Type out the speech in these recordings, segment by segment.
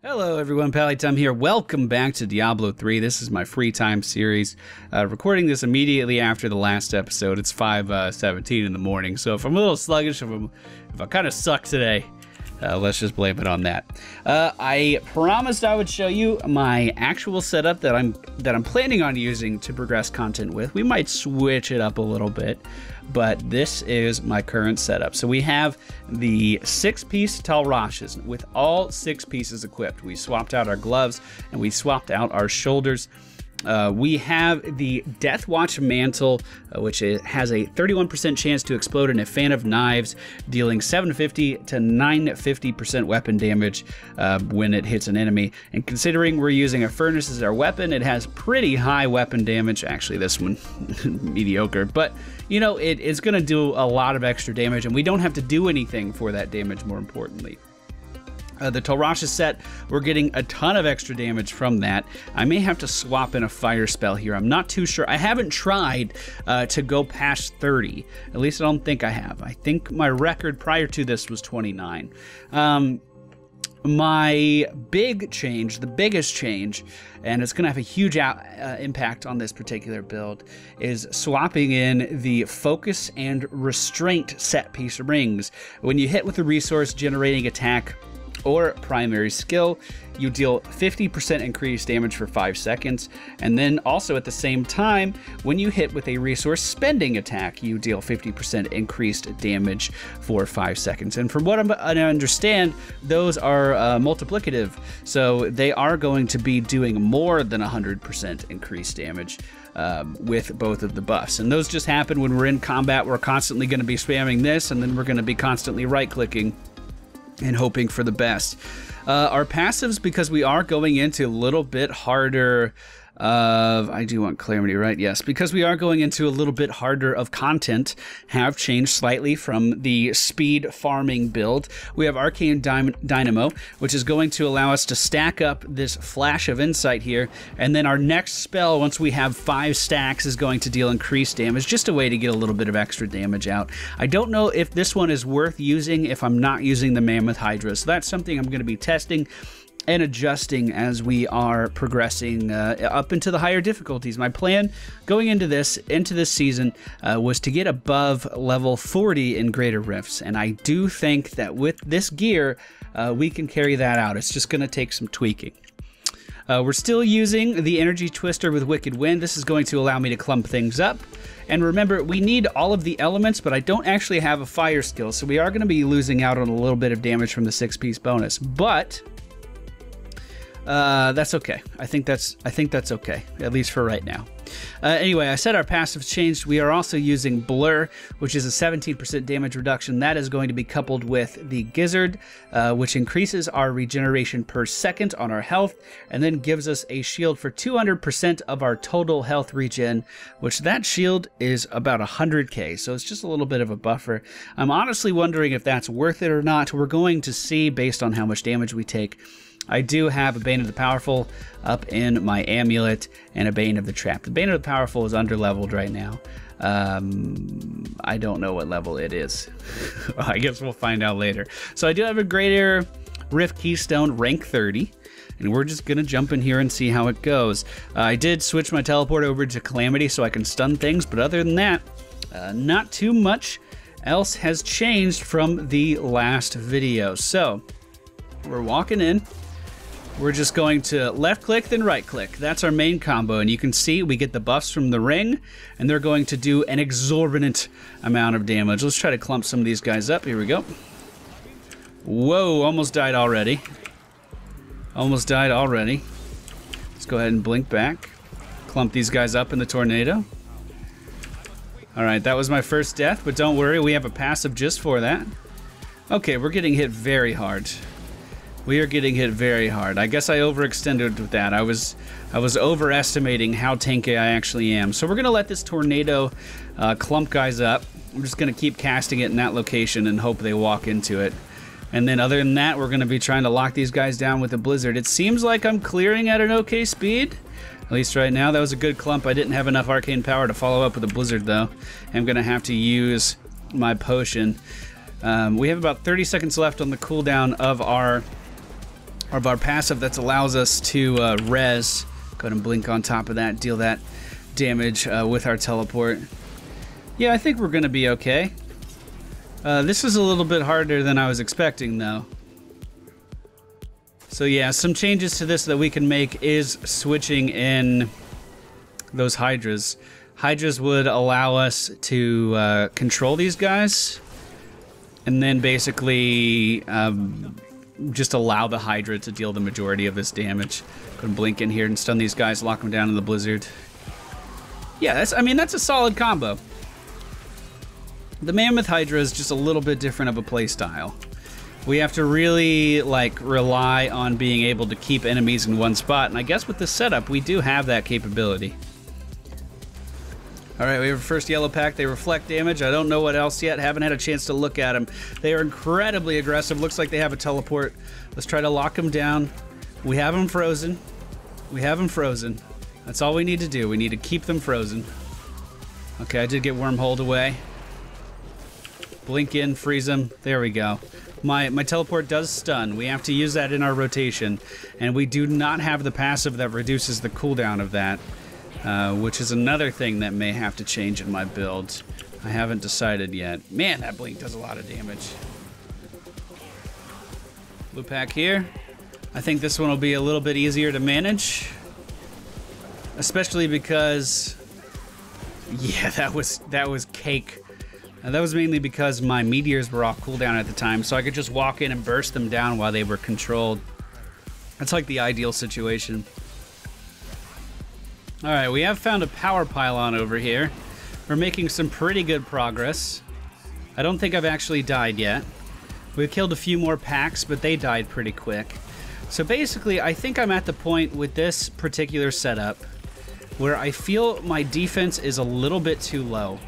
Hello everyone, Pallytime here. Welcome back to Diablo 3. This is my free time series. Recording this immediately after the last episode. It's 5:17 in the morning, so if I'm a little sluggish, if I kind of suck today, let's just blame it on that. I promised I would show you my actual setup that I'm planning on using to progress content with. We might switch it up a little bit, but this is my current setup. So we have the 6-piece Talrashes with all 6 pieces equipped. We swapped out our gloves and we swapped out our shoulders. We have the Death Watch Mantle, which has a 31% chance to explode in a fan of knives, dealing 750 to 950% weapon damage when it hits an enemy. And considering we're using a furnace as our weapon, it has pretty high weapon damage. Actually, this one, mediocre. But, you know, it's going to do a lot of extra damage, and we don't have to do anything for that damage, more importantly. The Talrasha set, we're getting a ton of extra damage from that. I may have to swap in a fire spell here. I'm not too sure. I haven't tried to go past 30. At least I don't think I have. I think my record prior to this was 29. My big change, the biggest change, and it's going to have a huge impact on this particular build, is swapping in the Focus and Restraint set piece rings. When you hit with a resource generating attack or primary skill, you deal 50% increased damage for 5 seconds, and then also at the same time, when you hit with a resource spending attack, you deal 50% increased damage for 5 seconds. And from what I understand, those are multiplicative, so they are going to be doing more than 100% increased damage with both of the buffs. And those just happen when we're in combat. We're constantly going to be spamming this, and then we're going to be constantly right-clicking and hoping for the best. Our passives, because we are going into a little bit harder of, I do want Calamity, right? Yes, because we are going into a little bit harder of content, have changed slightly from the speed farming build. We have Arcane Dynamo, which is going to allow us to stack up this Flash of Insight here, and then our next spell, once we have 5 stacks, is going to deal increased damage, just a way to get a little bit of extra damage out. I don't know if this one is worth using if I'm not using the Mammoth Hydra, so that's something I'm going to be testing and adjusting as we are progressing up into the higher difficulties. My plan going into this season was to get above level 40 in Greater Rifts, and I do think that with this gear, we can carry that out. It's just going to take some tweaking. We're still using the Energy Twister with Wicked Wind. This is going to allow me to clump things up. And remember, we need all of the elements, but I don't actually have a fire skill, so we are going to be losing out on a little bit of damage from the 6-piece bonus. But that's okay. I think that's okay, at least for right now. Anyway, I said our passives changed. We are also using Blur, which is a 17% damage reduction. That is going to be coupled with the Gizzard, which increases our regeneration per second on our health, and then gives us a shield for 200% of our total health regen, which that shield is about 100k, so it's just a little bit of a buffer. I'm honestly wondering if that's worth it or not. We're going to see based on how much damage we take. I do have a Bane of the Powerful up in my amulet and a Bane of the Trap. The Bane of the Powerful is underleveled right now. I don't know what level it is. I guess we'll find out later. So I do have a Greater Rift Keystone, rank 30. And we're just going to jump in here and see how it goes. I did switch my teleport over to Calamity so I can stun things. But other than that, not too much else has changed from the last video. So we're walking in. We're just going to left click, then right click. That's our main combo, and you can see we get the buffs from the ring, and they're going to do an exorbitant amount of damage. Let's try to clump some of these guys up. Here we go. Whoa, almost died already. Almost died already. Let's go ahead and blink back. Clump these guys up in the tornado. Alright, that was my first death, but don't worry, we have a passive just for that. Okay, we're getting hit very hard. We are getting hit very hard. I guess I overextended with that. I was overestimating how tanky I actually am. So we're going to let this tornado clump guys up. I'm just going to keep casting it in that location and hope they walk into it. And then other than that, we're going to be trying to lock these guys down with a blizzard. It seems like I'm clearing at an okay speed. At least right now. That was a good clump. I didn't have enough arcane power to follow up with a blizzard, though. I'm going to have to use my potion. We have about 30 seconds left on the cooldown of our of our passive that allows us to res. Go ahead and blink on top of that, deal that damage with our teleport. Yeah, I think we're going to be okay. This is a little bit harder than I was expecting, though. So yeah, some changes to this that we can make is switching in those Hydras. Hydras would allow us to control these guys, and then basically just allow the Hydra to deal the majority of this damage. Go and blink in here and stun these guys, lock them down in the blizzard. Yeah, that's a solid combo. The Mammoth Hydra is just a little bit different of a play style. We have to really rely on being able to keep enemies in one spot, and I guess with this setup we do have that capability. Alright, we have a first yellow pack. They reflect damage. I don't know what else yet. Haven't had a chance to look at them. They are incredibly aggressive. Looks like they have a teleport. Let's try to lock them down. We have them frozen. We have them frozen. That's all we need to do. We need to keep them frozen. Okay, I did get wormholed away. Blink in, freeze them. There we go. My teleport does stun. We have to use that in our rotation. And we do not have the passive that reduces the cooldown of that. Which is another thing that may have to change in my build. I haven't decided yet. Man, that blink does a lot of damage. Blue pack here. I think this one will be a little bit easier to manage. Especially because... yeah, that was cake. That was mainly because my meteors were off cooldown at the time, so I could just walk in and burst them down while they were controlled. That's like the ideal situation. Alright, we have found a power pylon over here. We're making some pretty good progress. I don't think I've actually died yet. We've killed a few more packs, but they died pretty quick. So basically, I think I'm at the point with this particular setup where I feel my defense is a little bit too low.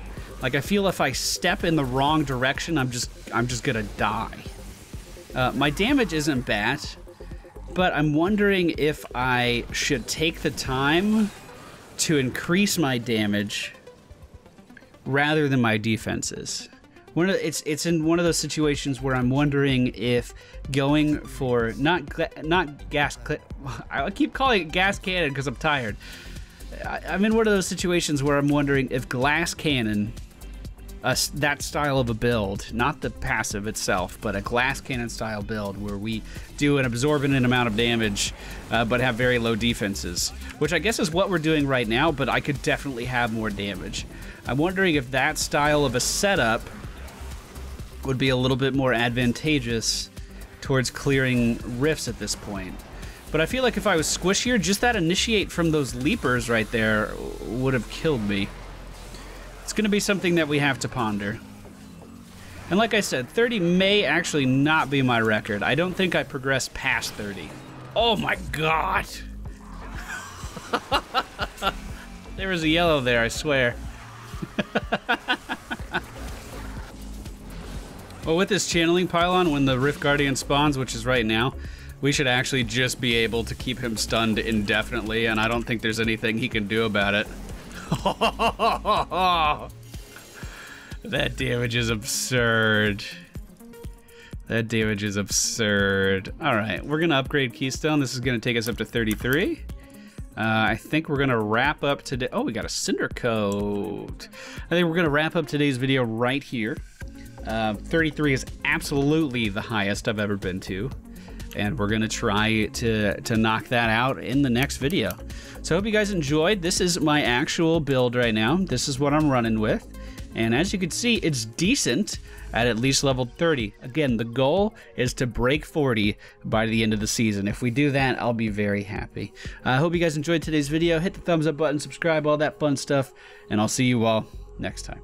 Like, I feel if I step in the wrong direction, I'm just gonna die. My damage isn't bad, but I'm wondering if I should take the time to increase my damage rather than my defenses. It's in one of those situations where I'm wondering if going for not gas. I keep calling it gas cannon because I'm tired. I'm in one of those situations where I'm wondering if glass cannon, that style of a build, not the passive itself, but a glass cannon style build where we do an absorbent amount of damage but have very low defenses, which I guess is what we're doing right now, but I could definitely have more damage. I'm wondering if that style of a setup would be a little bit more advantageous towards clearing rifts at this point. But I feel like if I was squishier, just that initiate from those leapers right there would have killed me. It's going to be something that we have to ponder. And like I said, 30 may actually not be my record. I don't think I progressed past 30. Oh my god! There was a yellow there, I swear. Well, with this channeling pylon, when the Rift Guardian spawns, which is right now, we should actually just be able to keep him stunned indefinitely, and I don't think there's anything he can do about it. That damage is absurd. That damage is absurd. Alright, we're going to upgrade Keystone. This is going to take us up to 33. I think we're going to wrap up today. Oh, we got a Cinder Coat. I think we're going to wrap up today's video right here. 33 is absolutely the highest I've ever been to. And we're going to try to knock that out in the next video. So I hope you guys enjoyed. This is my actual build right now. This is what I'm running with. And as you can see, it's decent at least level 30. Again, the goal is to break 40 by the end of the season. If we do that, I'll be very happy. I hope you guys enjoyed today's video. Hit the thumbs up button, subscribe, all that fun stuff. And I'll see you all next time.